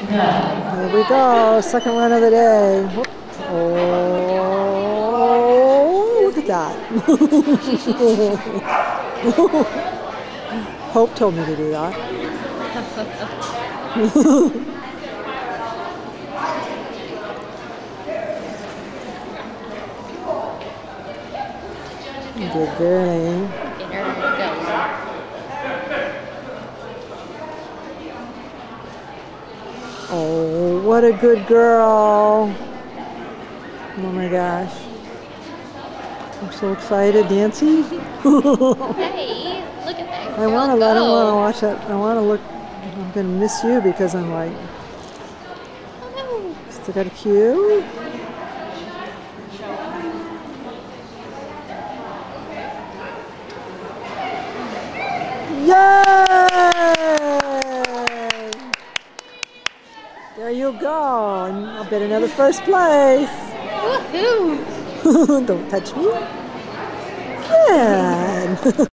Here we go, second run of the day. Whoop. Oh, look at that. Hope told me to do that. Good girl. Oh, what a good girl. Oh my gosh. I'm so excited, Nancy. Hey, look at that. I want to watch that. I want to look. I'm going to miss you because I'm like, still got a cue. Yay! There you go. And I'll bet another first place. Woohoo! Don't touch me. Good.